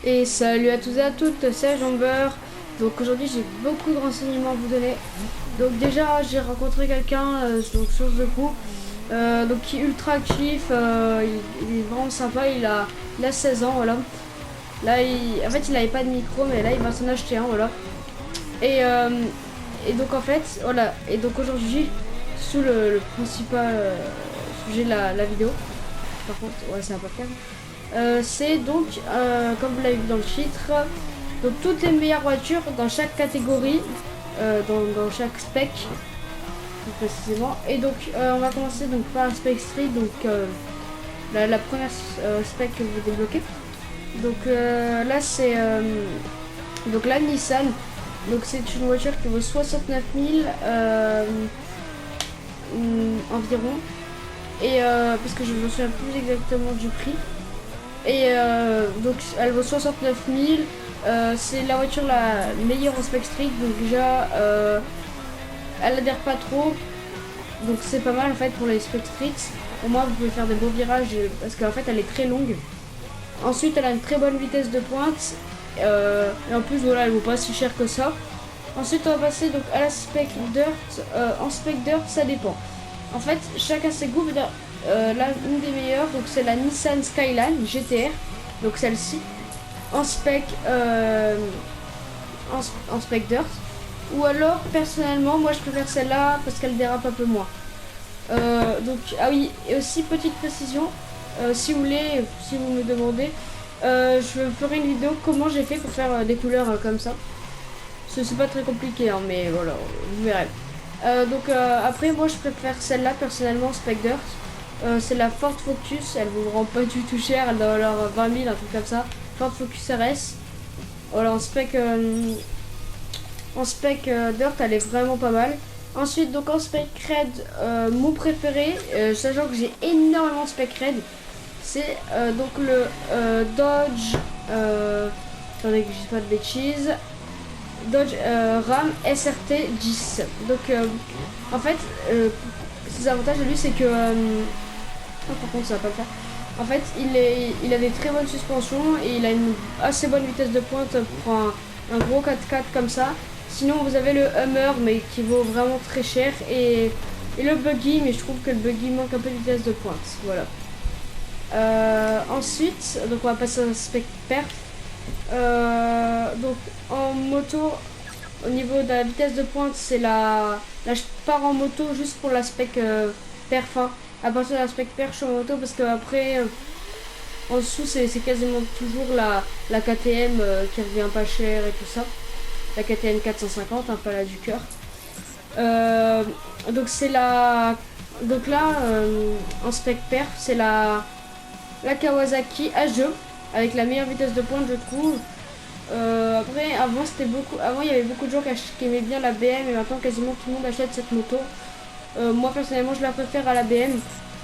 Et salut à tous et à toutes, c'est Jambeur. Donc aujourd'hui j'ai beaucoup de renseignements à vous donner. Donc déjà j'ai rencontré quelqu'un donc sur The Crew, donc qui est ultra actif, il est vraiment sympa, il a 16 ans, voilà. Là en fait il n'avait pas de micro, mais là il va s'en acheter un, voilà. Et, euh, et donc en fait voilà, et donc aujourd'hui sous le principal sujet de la vidéo, par contre ouais c'est un podcast. C'est donc, comme vous l'avez vu dans le titre, donc toutes les meilleures voitures dans chaque catégorie, dans chaque spec, plus précisément. Et donc, on va commencer donc par la spec street, donc la première spec que vous débloquez. Donc là, c'est donc la Nissan. Donc c'est une voiture qui vaut 69 000 environ. Et parce que je me souviens plus exactement du prix. Et donc elle vaut 69 000. C'est la voiture la meilleure en spec strict. Donc déjà, elle adhère pas trop. Donc c'est pas mal en fait pour les spec strict. Au moins vous pouvez faire des beaux virages parce qu'en fait elle est très longue. Ensuite elle a une très bonne vitesse de pointe. Et en plus voilà, elle vaut pas si cher que ça. Ensuite on va passer donc à la spec dirt. En spec dirt ça dépend. En fait chacun ses goûts. Là, une des meilleures, donc c'est la Nissan Skyline GTR, donc celle-ci, en spec, en spec dirt. Ou alors, personnellement, moi je préfère celle-là parce qu'elle dérape un peu moins. Donc, ah oui, et aussi petite précision, si vous voulez, si vous me demandez, je ferai une vidéo comment j'ai fait pour faire des couleurs comme ça. C'est pas très compliqué, hein, mais voilà, vous verrez. Donc après, moi je préfère celle-là personnellement, spec dirt. C'est la Ford Focus, elle vous rend pas du tout cher, elle doit avoir 20 000, un truc comme ça. Ford Focus RS. Voilà, en spec Dirt, elle est vraiment pas mal. Ensuite, donc en spec Red, mon préféré, sachant que j'ai énormément de spec Red, c'est donc le Dodge. Attendez que je dise pas de bêtises. Dodge Ram SRT 10. Donc, en fait, ses avantages de lui, c'est que par contre ça va pas le faire. En fait il a des très bonnes suspensions et il a une assez bonne vitesse de pointe pour un gros 4x4 comme ça. Sinon vous avez le Hummer mais qui vaut vraiment très cher et le buggy, mais je trouve que le buggy manque un peu de vitesse de pointe. Voilà. Ensuite donc on va passer au spec perf. Donc en moto, au niveau de la vitesse de pointe, c'est là je pars en moto juste pour l'aspect perf, hein. À partir de l'aspect perf, je suis en moto parce que après, en dessous, c'est quasiment toujours la KTM qui revient pas cher et tout ça. La KTM 450, hein, pas la du cœur. Donc c'est la. Donc là, en spec perf, c'est la Kawasaki H2 avec la meilleure vitesse de pointe, je trouve. Après, avant il y avait beaucoup de gens qui aimaient bien la BM et maintenant quasiment tout le monde achète cette moto. Moi personnellement je la préfère à la BM.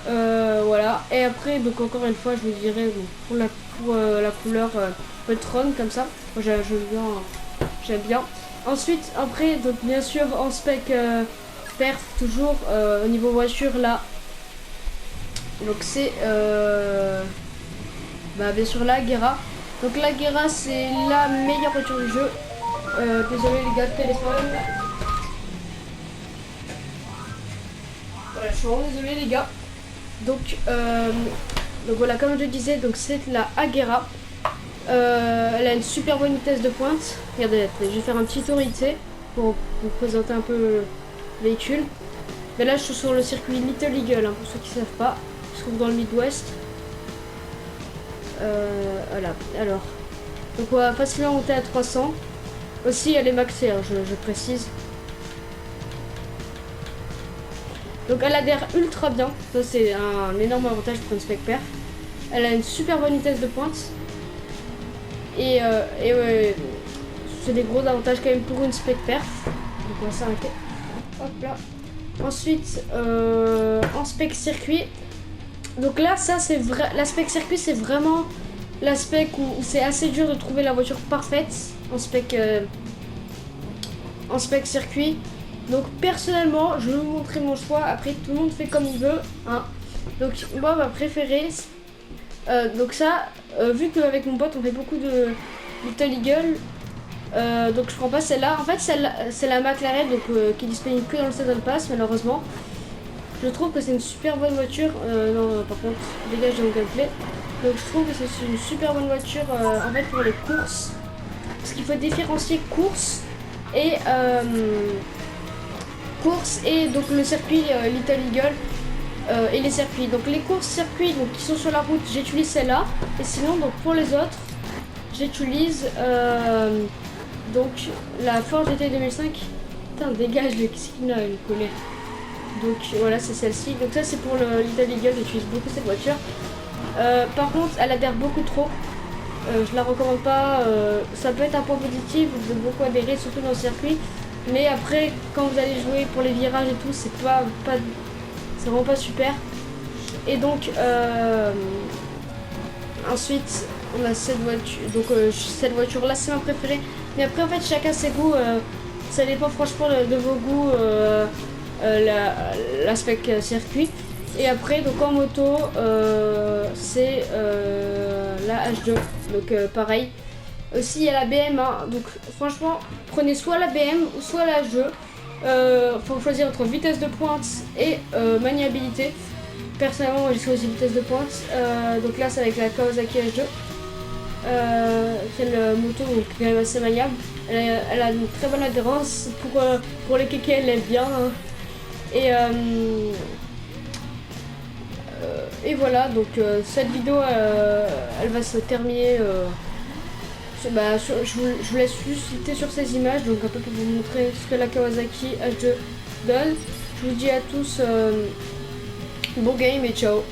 Voilà. Et après, donc encore une fois, je vous dirais pour la couleur Petron comme ça. Moi j'aime bien. Ensuite, après, donc bien sûr en spec perf toujours au niveau voiture là. Donc c'est bien sûr la Guerra. Donc la Guerra c'est la meilleure voiture du jeu. Désolé les gars, de téléphone. Voilà, je suis vraiment désolé les gars. Donc voilà, comme je disais, donc c'est la Agera. Elle a une super bonne vitesse de pointe. Regardez, je vais faire un petit tour ici pour vous présenter un peu le véhicule. Mais là je suis sur le circuit Little Eagle, hein, pour ceux qui ne savent pas. Je trouve dans le Midwest. Voilà, alors. Donc on va facilement monter à 300. Aussi elle est maxée, hein, je précise. Donc elle adhère ultra bien, ça c'est un énorme avantage pour une spec perf. Elle a une super bonne vitesse de pointe. Et ouais, c'est des gros avantages quand même pour une spec perf. Donc on va s'arrêter. Hop là. Ensuite, en spec circuit. Donc là, ça c'est vrai. La spec circuit, c'est vraiment la spec où c'est assez dur de trouver la voiture parfaite en spec circuit. Donc personnellement, je vais vous montrer mon choix. Après, tout le monde fait comme il veut, hein. Donc moi, ma préférée, Donc ça, vu qu'avec mon pote on fait beaucoup de Little Eagle, donc je prends pas celle-là. En fait c'est la McLaren donc, qui est disponible que dans le Season Pass malheureusement. Je trouve que c'est une super bonne voiture. Non par contre dégage de mon gameplay. Donc je trouve que c'est une super bonne voiture en fait pour les courses. Parce qu'il faut différencier course et donc le circuit Little Eagle. Et les circuits. Donc les courses circuits donc, qui sont sur la route, j'utilise celle-là. Et sinon donc pour les autres, j'utilise donc la Ford GT 2005. Putain dégage le skin là, il est collé. Donc voilà c'est celle-ci. Donc ça c'est pour le Little Eagle, j'utilise beaucoup cette voiture. Par contre elle adhère beaucoup trop. Je la recommande pas. Ça peut être un point positif, vous pouvez beaucoup adhérer surtout dans le circuit. Mais après quand vous allez jouer pour les virages et tout, c'est c'est vraiment pas super. Et donc ensuite on a cette voiture. Donc cette voiture là c'est ma préférée. Mais après en fait chacun ses goûts. Ça dépend franchement de vos goûts. L'aspect circuit. Et après donc en moto c'est la H2. Donc pareil. Aussi il y a la BM. Hein. Donc franchement prenez soit la BM ou soit la H2. Faut choisir entre vitesse de pointe et maniabilité. Personnellement moi j'ai choisi vitesse de pointe. Donc là c'est avec la Kawasaki H2. Quelle moto donc quand même assez maniable. Elle a une très bonne adhérence pour les kékés, elle l'aime bien. Hein. Et voilà donc cette vidéo elle va se terminer. Je vous laisse juste citer sur ces images, donc un peu pour vous montrer ce que la Kawasaki H2 donne. Je vous dis à tous bon game et ciao.